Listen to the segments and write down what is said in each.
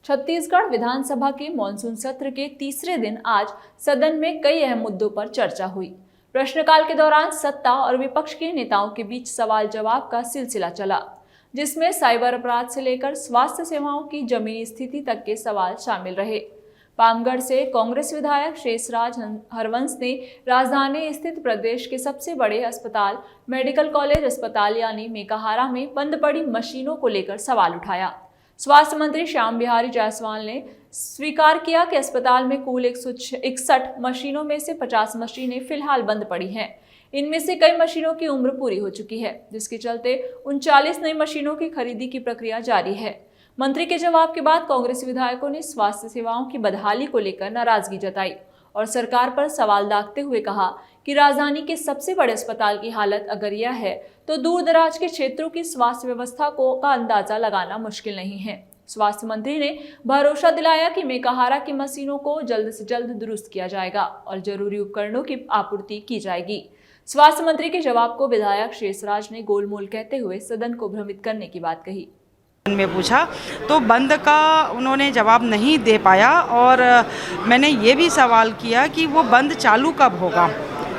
छत्तीसगढ़ विधानसभा के मॉनसून सत्र के तीसरे दिन आज सदन में कई अहम मुद्दों पर चर्चा हुई। प्रश्नकाल के दौरान सत्ता और विपक्ष के नेताओं के बीच सवाल जवाब का सिलसिला चला, जिसमें साइबर अपराध से लेकर स्वास्थ्य सेवाओं की जमीनी स्थिति तक के सवाल शामिल रहे। पामगढ़ से कांग्रेस विधायक शेषराज हरवंश ने राजधानी स्थित प्रदेश के सबसे बड़े अस्पताल मेडिकल कॉलेज अस्पताल यानी मेकाहारा में बंद पड़ी मशीनों को लेकर सवाल उठाया। स्वास्थ्य मंत्री श्याम बिहारी जायसवाल ने स्वीकार किया कि अस्पताल में कुल 161 मशीनों में से 50 मशीनें फिलहाल बंद पड़ी हैं। इनमें से कई मशीनों की उम्र पूरी हो चुकी है, जिसके चलते 39 नई मशीनों की खरीदी की प्रक्रिया जारी है। मंत्री के जवाब के बाद कांग्रेस विधायकों ने स्वास्थ्य सेवाओं की बदहाली को लेकर नाराजगी जताई और सरकार पर सवाल दागते हुए कहा कि राजधानी के सबसे बड़े अस्पताल की हालत अगर यह है तो दूर दराज के क्षेत्रों की स्वास्थ्य व्यवस्था का अंदाजा लगाना मुश्किल नहीं है। स्वास्थ्य मंत्री ने भरोसा दिलाया कि मेकाहारा की मशीनों को जल्द से जल्द दुरुस्त किया जाएगा और जरूरी उपकरणों की आपूर्ति की जाएगी। स्वास्थ्य मंत्री के जवाब को विधायक शेषराज ने गोलमोल कहते हुए सदन को भ्रमित करने की बात कही। में पूछा तो बंद का उन्होंने जवाब नहीं दे पाया और मैंने ये भी सवाल किया कि वो बंद चालू कब होगा,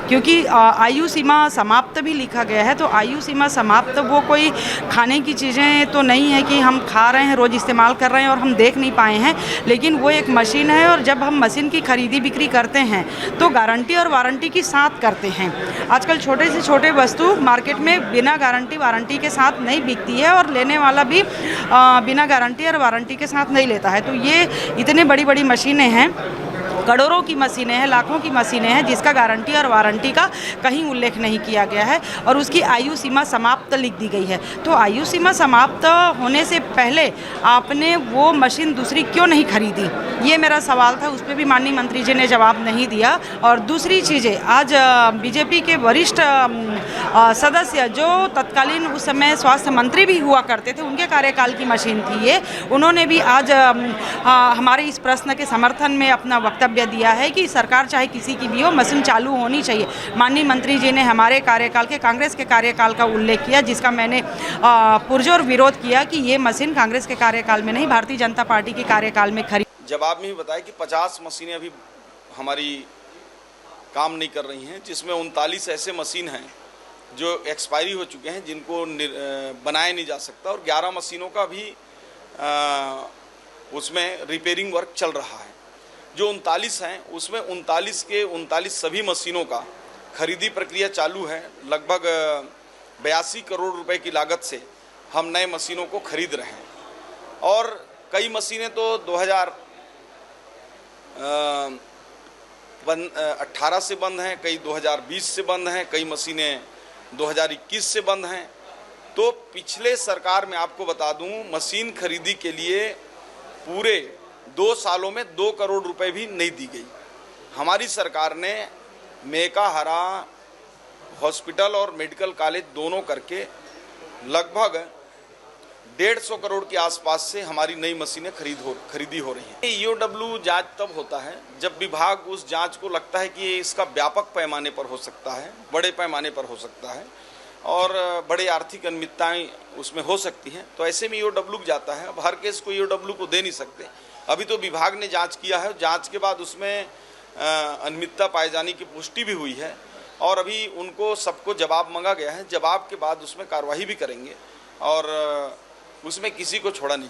क्योंकि आयु सीमा समाप्त भी लिखा गया है। तो आयु सीमा समाप्त वो कोई खाने की चीज़ें तो नहीं है कि हम खा रहे हैं, रोज़ इस्तेमाल कर रहे हैं और हम देख नहीं पाए हैं, लेकिन वो एक मशीन है और जब हम मशीन की खरीदी बिक्री करते हैं तो गारंटी और वारंटी के साथ करते हैं। आजकल छोटे से छोटे वस्तु मार्केट में बिना गारंटी वारंटी के साथ नहीं बिकती है और लेने वाला भी बिना गारंटी और वारंटी के साथ नहीं लेता है। तो ये इतने बड़ी बड़ी मशीनें हैं, करोड़ों की मशीनें हैं, लाखों की मशीनें हैं, जिसका गारंटी और वारंटी का कहीं उल्लेख नहीं किया गया है और उसकी आयु सीमा समाप्त लिख दी गई है। तो आयु सीमा समाप्त होने से पहले आपने वो मशीन दूसरी क्यों नहीं खरीदी, ये मेरा सवाल था। उस पर भी माननीय मंत्री जी ने जवाब नहीं दिया। और दूसरी चीज़ें, आज बीजेपी के वरिष्ठ सदस्य जो तत्कालीन उस समय स्वास्थ्य मंत्री भी हुआ करते थे, उनके कार्यकाल की मशीन थी ये, उन्होंने भी आज हमारे इस प्रश्न के समर्थन में अपना वक्तव्य दिया है कि सरकार चाहे किसी की भी हो, मशीन चालू होनी चाहिए। माननीय मंत्री जी ने हमारे कार्यकाल के, कांग्रेस के कार्यकाल का उल्लेख किया, जिसका मैंने पुरजोर विरोध किया कि ये मशीन कांग्रेस के कार्यकाल में नहीं, भारतीय जनता पार्टी के कार्यकाल में खरीद। जवाब में ही बताया कि 50 मशीनें अभी हमारी काम नहीं कर रही हैं, जिसमें 39 ऐसे मशीन हैं जो एक्सपायरी हो चुके हैं, जिनको बनाया नहीं जा सकता, और 11 मशीनों का भी उसमें रिपेयरिंग वर्क चल रहा है। जो 39 हैं उसमें 39 के 39 सभी मशीनों का खरीदी प्रक्रिया चालू है। लगभग 82 करोड़ रुपए की लागत से हम नए मशीनों को खरीद रहे हैं और कई मशीनें तो 2018 से बंद हैं, कई 2020 से बंद हैं, कई मशीनें 2021 से बंद हैं। तो पिछले सरकार में आपको बता दूं, मशीन खरीदी के लिए पूरे 2 सालों में 2 करोड़ रुपए भी नहीं दी गई। हमारी सरकार ने मेकाहारा हॉस्पिटल और मेडिकल कॉलेज दोनों करके लगभग 150 करोड़ के आसपास से हमारी नई मशीनें खरीदी हो रही हैं। ईओडब्ल्यू जांच तब होता है जब विभाग उस जांच को लगता है कि इसका व्यापक पैमाने पर हो सकता है, बड़े पैमाने पर हो सकता है और बड़े आर्थिक अनियमितताएं उसमें हो सकती हैं, तो ऐसे में ईओडब्ल्यू जाता है। अब हर केस को ईओडब्ल्यू को दे नहीं सकते। अभी तो विभाग ने जांच किया है, जांच के बाद उसमें अनियमितता पाए जाने की पुष्टि भी हुई है और अभी उनको सबको जवाब मांगा गया है। जवाब के बाद उसमें कार्रवाई भी करेंगे और उसमें किसी को छोड़ा नहीं जाएगा।